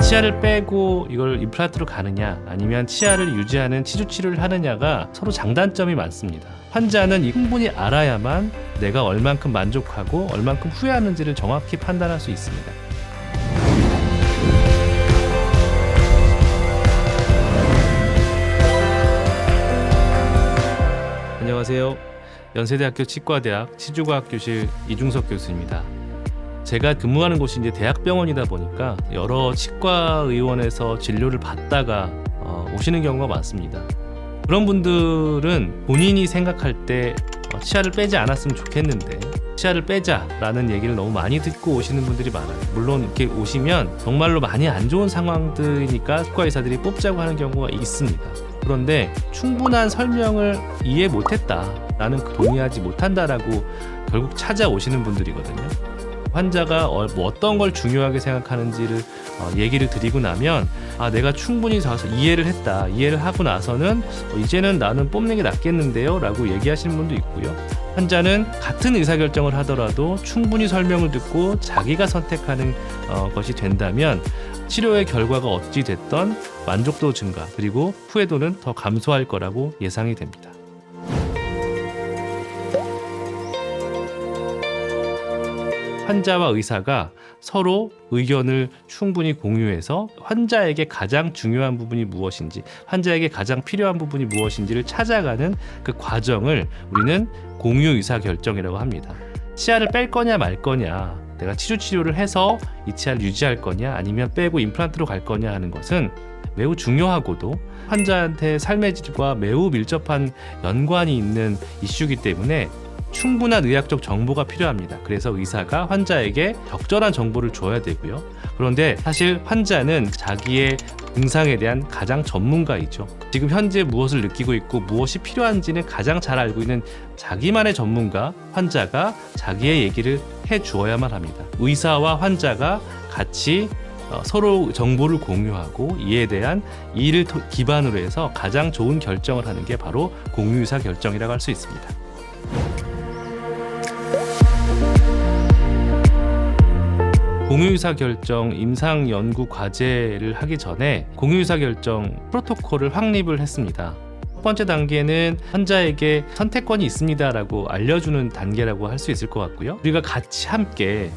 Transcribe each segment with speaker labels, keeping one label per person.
Speaker 1: 치아를 빼고 이걸 임플란트로 가느냐 아니면 치아를 유지하는 치주 치료를 하느냐가 서로 장단점이 많습니다. 환자는 충분히 알아야만 내가 얼만큼 만족하고 얼만큼 후회하는지를 정확히 판단할 수 있습니다. 안녕하세요. 연세대학교 치과대학 치주과학교실 이중석 교수입니다. 제가 근무하는 곳이 이제 대학병원이다 보니까 여러 치과의원에서 진료를 받다가 오시는 경우가 많습니다. 그런 분들은 본인이 생각할 때 치아를 빼지 않았으면 좋겠는데 치아를 빼자라는 얘기를 너무 많이 듣고 오시는 분들이 많아요. 물론 이렇게 오시면 정말로 많이 안 좋은 상황들이니까 치과 의사들이 뽑자고 하는 경우가 있습니다. 그런데 충분한 설명을 이해 못했다라는 동의하지 못한다라고 결국 찾아오시는 분들이거든요. 환자가 어떤 걸 중요하게 생각하는지를 얘기를 드리고 나면 내가 충분히 이해를 했다. 이해를 하고 나서는 이제는 나는 뽑는 게 낫겠는데요 라고 얘기하시는 분도 있고요. 환자는 같은 의사결정을 하더라도 충분히 설명을 듣고 자기가 선택하는 것이 된다면 치료의 결과가 어찌 됐던 만족도 증가 그리고 후회도는 더 감소할 거라고 예상이 됩니다. 환자와 의사가 서로 의견을 충분히 공유해서 환자에게 가장 중요한 부분이 무엇인지, 환자에게 가장 필요한 부분이 무엇인지를 찾아가는 그 과정을 우리는 공유 의사 결정이라고 합니다. 치아를 뺄 거냐 말 거냐, 내가 치주 치료를 해서 이 치아를 유지할 거냐 아니면 빼고 임플란트로 갈 거냐 하는 것은 매우 중요하고도 환자한테 삶의 질과 매우 밀접한 연관이 있는 이슈이기 때문에 충분한 의학적 정보가 필요합니다. 그래서 의사가 환자에게 적절한 정보를 줘야 되고요. 그런데 사실 환자는 자기의 증상에 대한 가장 전문가이죠. 지금 현재 무엇을 느끼고 있고 무엇이 필요한지는 가장 잘 알고 있는 자기만의 전문가, 환자가 자기의 얘기를 해주어야만 합니다. 의사와 환자가 같이 서로 정보를 공유하고 이에 대한 이를 기반으로 해서 가장 좋은 결정을 하는 게 바로 공유의사 결정이라고 할 수 있습니다. 공유의사결정 임상연구 과제를 하기 전에 공유의사결정 프로토콜을 확립을 했습니다. 첫 번째 단계는 환자에게 선택권이 있습니다라고 알려주는 단계라고 할 수 있을 것 같고요. 우리가 같이 함께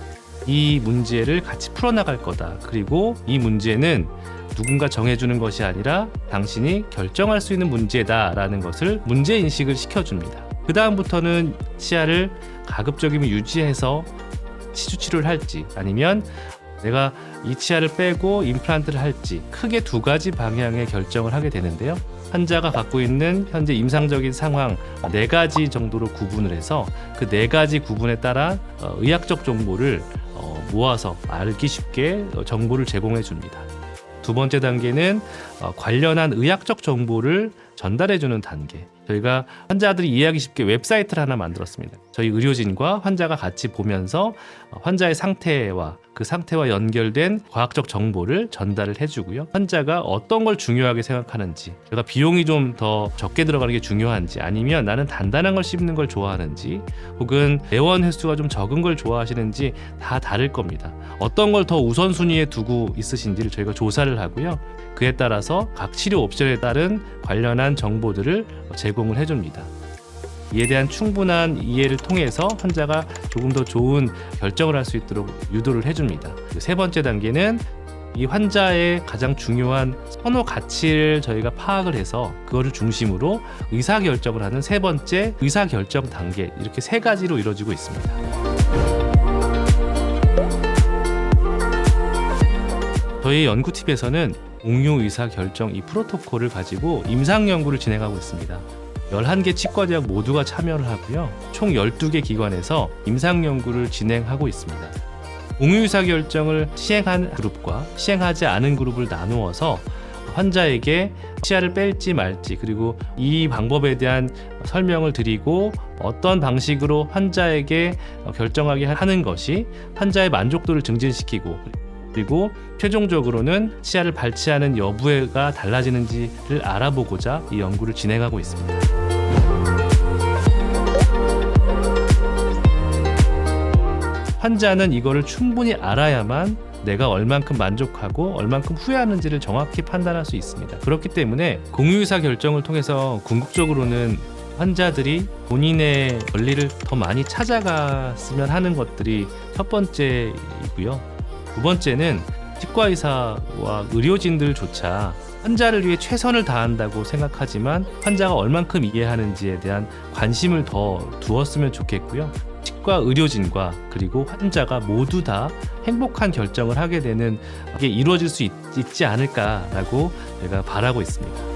Speaker 1: 이 문제를 같이 풀어나갈 거다. 그리고 이 문제는 누군가 정해주는 것이 아니라 당신이 결정할 수 있는 문제다라는 것을 문제인식을 시켜줍니다. 그 다음부터는 치아를 가급적이면 유지해서 치주 치료를 할지 아니면 내가 이 치아를 빼고 임플란트를 할지 크게 두 가지 방향의 결정을 하게 되는데요. 환자가 갖고 있는 현재 임상적인 상황 4가지 정도로 구분을 해서 그 4가지 구분에 따라 의학적 정보를 모아서 알기 쉽게 정보를 제공해 줍니다. 두 번째 단계는 관련한 의학적 정보를 전달해주는 단계. 저희가 환자들이 이해하기 쉽게 웹사이트를 하나 만들었습니다. 저희 의료진과 환자가 같이 보면서 환자의 상태와 그 상태와 연결된 과학적 정보를 전달을 해주고요. 환자가 어떤 걸 중요하게 생각하는지, 제가 비용이 좀 더 적게 들어가는 게 중요한지, 아니면 나는 단단한 걸 씹는 걸 좋아하는지, 혹은 내원 횟수가 좀 적은 걸 좋아하시는지 다 다를 겁니다. 어떤 걸 더 우선순위에 두고 있으신지를 저희가 조사를 하고요. 그에 따라서 각 치료 옵션에 따른 관련한 정보들을 제공을 해줍니다. 이에 대한 충분한 이해를 통해서 환자가 조금 더 좋은 결정을 할 수 있도록 유도를 해줍니다. 세 번째 단계는 이 환자의 가장 중요한 선호 가치를 저희가 파악을 해서 그거를 중심으로 의사결정을 하는 세 번째 의사결정 단계, 이렇게 3가지로 이루어지고 있습니다. 저희 연구팀에서는 공유 의사결정 이 프로토콜을 가지고 임상연구를 진행하고 있습니다. 11개 치과대학 모두가 참여를 하고요. 총 12개 기관에서 임상연구를 진행하고 있습니다. 공유의사결정을 시행한 그룹과 시행하지 않은 그룹을 나누어서 환자에게 치아를 뺄지 말지, 그리고 이 방법에 대한 설명을 드리고 어떤 방식으로 환자에게 결정하게 하는 것이 환자의 만족도를 증진시키고, 그리고 최종적으로는 치아를 발치하는 여부가 달라지는지를 알아보고자 이 연구를 진행하고 있습니다. 환자는 이거를 충분히 알아야만 내가 얼만큼 만족하고 얼만큼 후회하는지를 정확히 판단할 수 있습니다. 그렇기 때문에 공유의사 결정을 통해서 궁극적으로는 환자들이 본인의 권리를 더 많이 찾아갔으면 하는 것들이 첫 번째이고요. 두 번째는 치과의사와 의료진들조차 환자를 위해 최선을 다한다고 생각하지만 환자가 얼만큼 이해하는지에 대한 관심을 더 두었으면 좋겠고요. 치과 의료진과 그리고 환자가 모두 다 행복한 결정을 하게 되는 게 이루어질 수 있지 않을까라고 제가 바라고 있습니다.